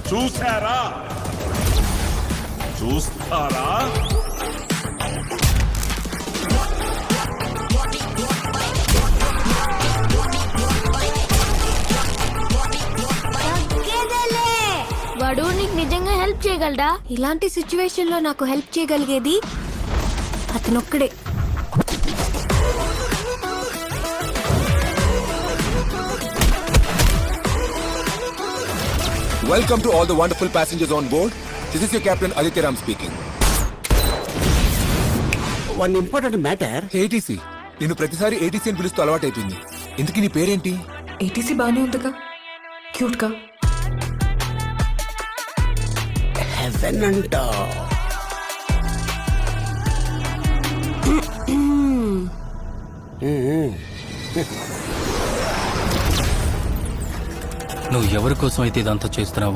చూసారా? చూస్తారా? వాడు నీకు నిజంగా హెల్ప్ చేయగలడా? ఇలాంటి సిచ్యువేషన్ లో నాకు హెల్ప్ చేయగలిగేది అతనొక్కడే. Welcome to all the wonderful passengers on board. This is your captain Aditya Ram speaking. One important matter. ATC. నిన్ను ప్రతిసారి ATC అని పిలుస్తూ అలవాటైపోయింది. ఇంతకీ నీ పేరేంటి? ఏటీసీ బానే ఉందిగా, క్యూట్ గా. హెవెన్ అంట. నువ్వు ఎవరి కోసం అయితే ఇదంతా చేస్తున్నావో